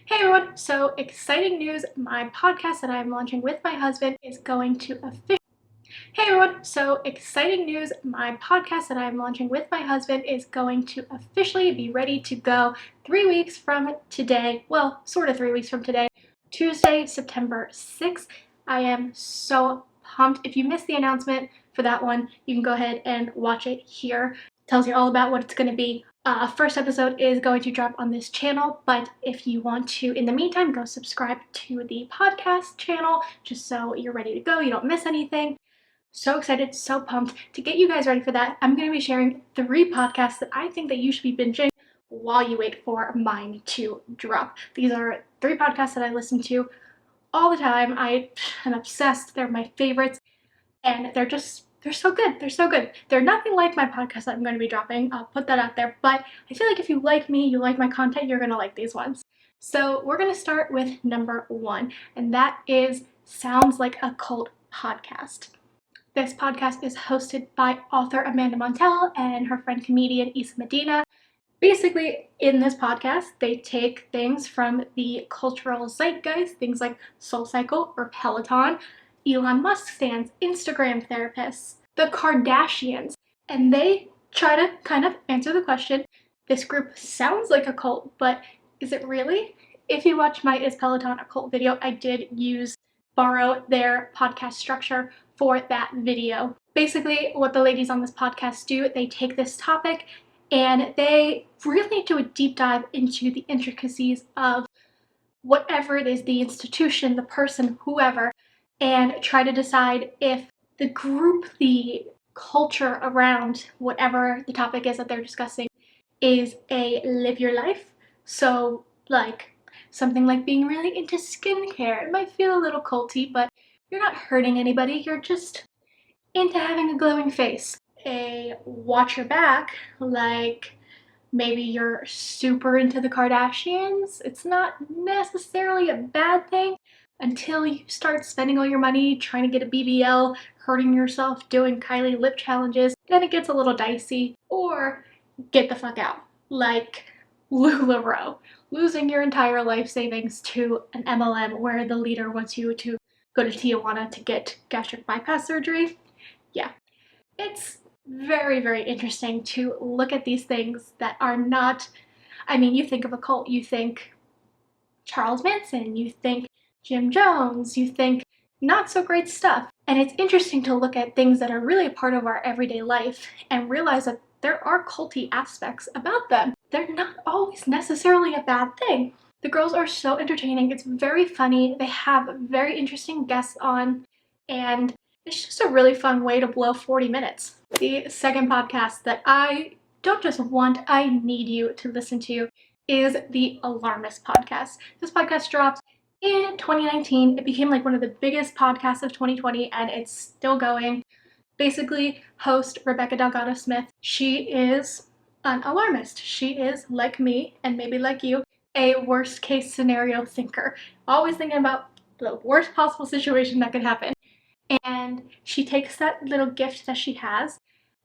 Hey everyone! So exciting news, my podcast that I'm launching with my husband is going to officially be ready to go 3 weeks from today. Well, sort of 3 weeks from today, Tuesday, September 6th. I am so pumped. If you missed the announcement for that one, you can go ahead and watch it here. It tells you all about what it's going to be. First episode is going to drop on this channel, but if you want to, in the meantime, go subscribe to the podcast channel just so you're ready to go, you don't miss anything. So excited, so pumped to get you guys ready for that. I'm going to be sharing 3 podcasts that I think that you should be binging while you wait for mine to drop. These are 3 podcasts that I listen to all the time. I am obsessed. They're my favorites, and they're so good. They're so good. They're nothing like my podcast that I'm going to be dropping. I'll put that out there. But I feel like if you like me, you like my content, you're going to like these ones. So we're going to start with number 1, and that is Sounds Like a Cult podcast. This podcast is hosted by author Amanda Montell and her friend comedian Isa Medina. Basically, in this podcast, they take things from the cultural zeitgeist, things like SoulCycle or Peloton, Elon Musk stands, Instagram therapists, the Kardashians, and they try to kind of answer the question, this group sounds like a cult, but is it really? If you watch my Is Peloton a Cult video, I did borrow their podcast structure for that video. Basically, what the ladies on this podcast do, they take this topic and they really do a deep dive into the intricacies of whatever it is, the institution, the person, whoever, and try to decide if the group, the culture around whatever the topic is that they're discussing is a live your life. So, like, something like being really into skincare. It might feel a little culty, but you're not hurting anybody. You're just into having a glowing face. A watch your back, like maybe you're super into the Kardashians. It's not necessarily a bad thing until you start spending all your money trying to get a BBL, hurting yourself, doing Kylie lip challenges. Then it gets a little dicey. Or get the fuck out, like LuLaRoe, losing your entire life savings to an MLM where the leader wants you to go to Tijuana to get gastric bypass surgery. Yeah, it's very, very interesting to look at these things that are not, I mean, you think of a cult, you think Charles Manson, you think Jim Jones, you think not so great stuff. And it's interesting to look at things that are really a part of our everyday life and realize that there are culty aspects about them. They're not always necessarily a bad thing. The girls are so entertaining. It's very funny. They have very interesting guests on, and it's just a really fun way to blow 40 minutes. The second podcast that I don't just want, I need you to listen to is the Alarmist podcast. This podcast dropped in 2019. It became like one of the biggest podcasts of 2020, and it's still going. Basically, host Rebecca Delgado Smith, she is an alarmist. She is, like me, and maybe like you, a worst case scenario thinker. Always thinking about the worst possible situation that could happen. And she takes that little gift that she has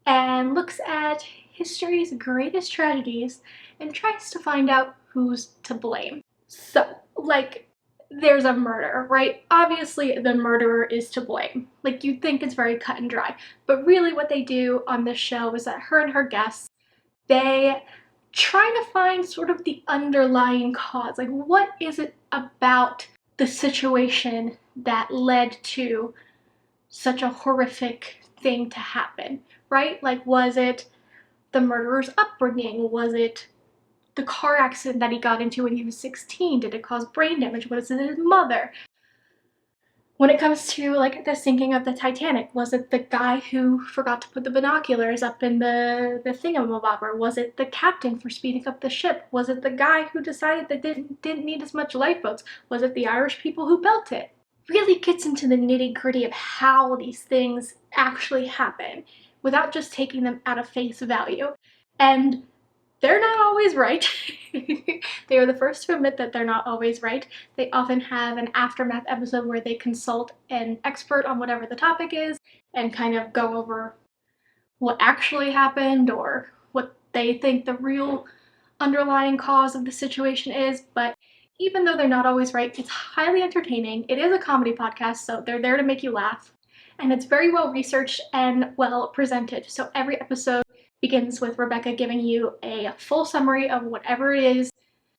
and looks at history's greatest tragedies and tries to find out who's to blame. So, like, there's a murder, right? Obviously, the murderer is to blame. Like, you'd think it's very cut and dry. But really what they do on this show is that her and her guests, they try to find sort of the underlying cause. Like, what is it about the situation that led to such a horrific thing to happen, right? Like, was it the murderer's upbringing? Was it the car accident that he got into when he was 16? Did it cause brain damage? Was it his mother? When it comes to, like, the sinking of the Titanic, was it the guy who forgot to put the binoculars up in the thingamabobber? Was it the captain for speeding up the ship? Was it the guy who decided that didn't need as much lifeboats? Was it the Irish people who built it? Really gets into the nitty-gritty of how these things actually happen without just taking them at a face value. And they're not always right. They are the first to admit that they're not always right. They often have an aftermath episode where they consult an expert on whatever the topic is and kind of go over what actually happened or what they think the real underlying cause of the situation is. But Even though they're not always right, it's highly entertaining. It is a comedy podcast, so they're there to make you laugh. And it's very well researched and well presented. So every episode begins with Rebecca giving you a full summary of whatever it is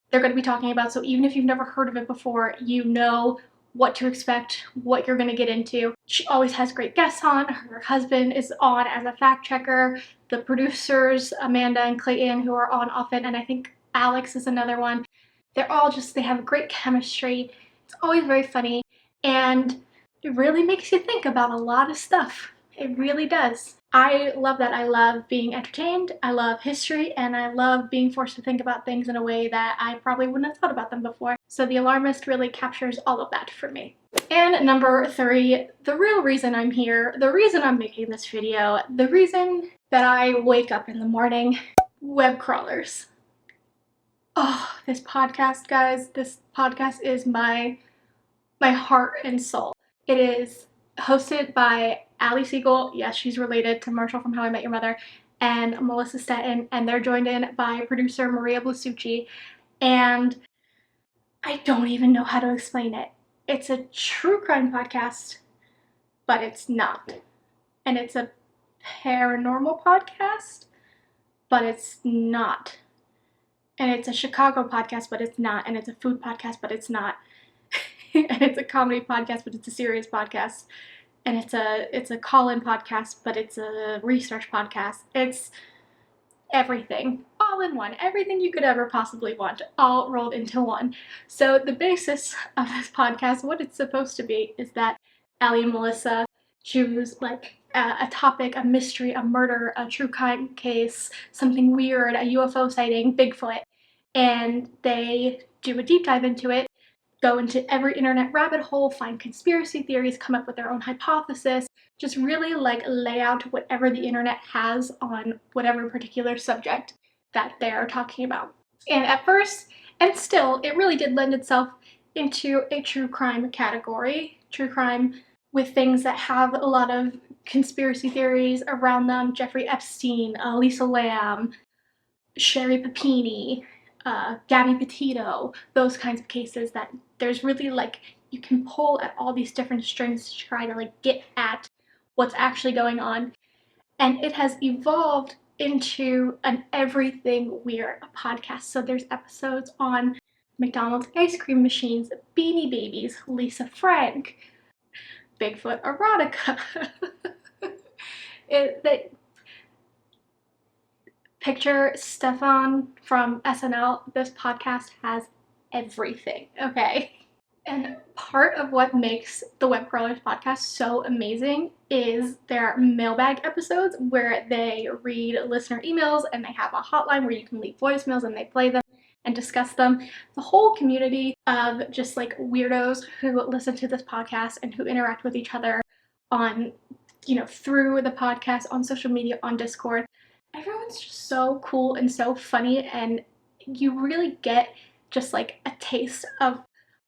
they're going to be talking about. So even if you've never heard of it before, you know what to expect, what you're going to get into. She always has great guests on. Her husband is on as a fact checker. The producers, Amanda and Clayton, who are on often, and I think Alex is another one. They're all just, they have great chemistry. It's always very funny, and it really makes you think about a lot of stuff. It really does. I love that. I love being entertained, I love history, and I love being forced to think about things in a way that I probably wouldn't have thought about them before. So The Alarmist really captures all of that for me. And number 3, the real reason I'm here, the reason I'm making this video, the reason that I wake up in the morning, web crawlers. Oh, this podcast, guys, this podcast is my heart and soul. It is hosted by Ali Siegel. Yes, she's related to Marshall from How I Met Your Mother, and Melissa Stetton, and they're joined in by producer Maria Blasucci. And I don't even know how to explain it. It's a true crime podcast, but it's not. And it's a paranormal podcast, but it's not. And it's a Chicago podcast, but it's not. And it's a food podcast, but it's not. And it's a comedy podcast, but it's a serious podcast. And it's a call-in podcast, but it's a research podcast. It's everything, all in one, everything you could ever possibly want, all rolled into one. So the basis of this podcast, what it's supposed to be, is that Ali and Melissa choose like a topic, a mystery, a murder, a true crime case, something weird, a UFO sighting, Bigfoot, and they do a deep dive into it, go into every internet rabbit hole, find conspiracy theories, come up with their own hypothesis, just really like lay out whatever the internet has on whatever particular subject that they're talking about. And at first, and still, it really did lend itself into a true crime category. True crime with things that have a lot of conspiracy theories around them. Jeffrey Epstein, Lisa Lamb, Sherry Papini, Gabby Petito, those kinds of cases that there's really like, you can pull at all these different strings to try to like get at what's actually going on. And it has evolved into an everything weird podcast. So there's episodes on McDonald's ice cream machines, Beanie Babies, Lisa Frank, Bigfoot erotica. Picture Stefan from SNL. This podcast has everything, okay? And part of what makes the Web Crawlers podcast so amazing is their mailbag episodes where they read listener emails and they have a hotline where you can leave voicemails and they play them and discuss them. The whole community of just like weirdos who listen to this podcast and who interact with each other on, you know, through the podcast, on social media, on Discord. Everyone's just so cool and so funny, and you really get just like a taste of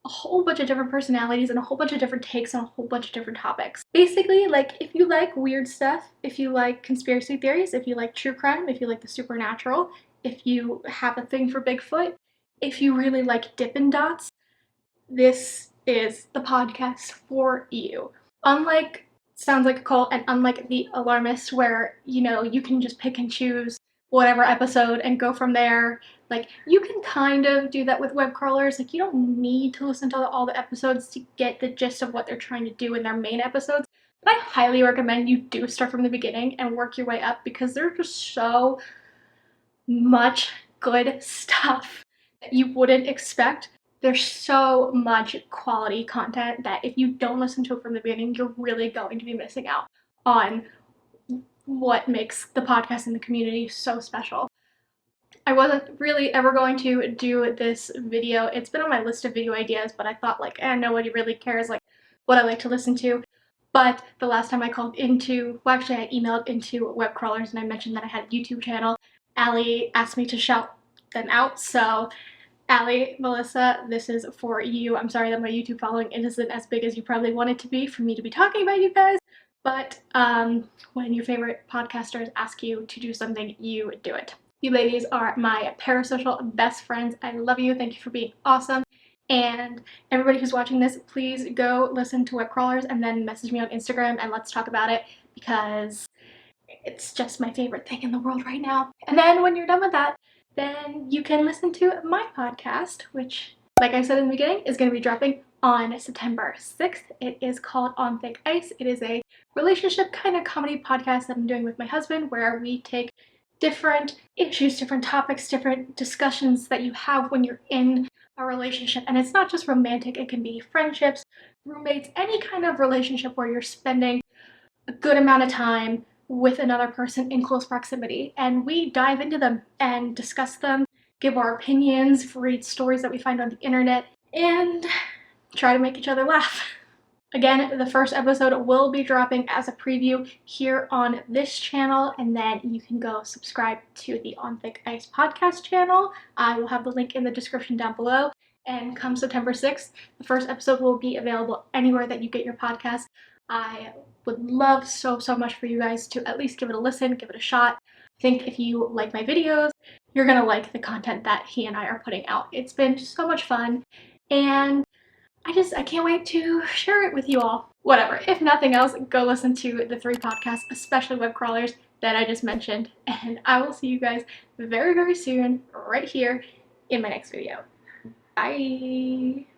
a whole bunch of different personalities and a whole bunch of different takes on a whole bunch of different topics. Basically, like, if you like weird stuff, if you like conspiracy theories, if you like true crime, if you like the supernatural, if you have a thing for Bigfoot, if you really like Dippin' Dots, this is the podcast for you. Unlike Sounds Like a Cult and unlike The Alarmist, where, you know, you can just pick and choose whatever episode and go from there. Like, you can kind of do that with web crawlers. Like, you don't need to listen to all the episodes to get the gist of what they're trying to do in their main episodes. But I highly recommend you do start from the beginning and work your way up, because there's just so much good stuff that you wouldn't expect. There's so much quality content that if you don't listen to it from the beginning, you're really going to be missing out on what makes the podcast and the community so special. I wasn't really ever going to do this video. It's been on my list of video ideas, but I thought like, nobody really cares like what I like to listen to. But the last time I called into, well, actually I emailed into web crawlers and I mentioned that I had a YouTube channel. Ali asked me to shout them out, so Ali, Melissa, this is for you. I'm sorry that my YouTube following isn't as big as you probably want it to be for me to be talking about you guys, but when your favorite podcasters ask you to do something, you do it. You ladies are my parasocial best friends. I love you. Thank you for being awesome. And everybody who's watching this, please go listen to Web Crawlers and then message me on Instagram and let's talk about it, because it's just my favorite thing in the world right now. And then when you're done with that, then you can listen to my podcast, which, like I said in the beginning, is going to be dropping on September 6th. It is called On Thick Ice. It is a relationship kind of comedy podcast that I'm doing with my husband, where we take different issues, different topics, different discussions that you have when you're in a relationship. And it's not just romantic, it can be friendships, roommates, any kind of relationship where you're spending a good amount of time with another person in close proximity. And we dive into them and discuss them, give our opinions, read stories that we find on the internet, and try to make each other laugh. Again, the first episode will be dropping as a preview here on this channel, and then you can go subscribe to the On Thick Ice podcast channel. I will have the link in the description down below. And come September 6th, the first episode will be available anywhere that you get your podcast. I would love so much for you guys to at least give it a listen, give it a shot. I think if you like my videos, you're gonna like the content that he and I are putting out. It's been so much fun, and I can't wait to share it with you all. Whatever, if nothing else, go listen to the 3 podcasts, especially Web Crawlers, that I just mentioned, and I will see you guys very soon, right here in my next video. Bye!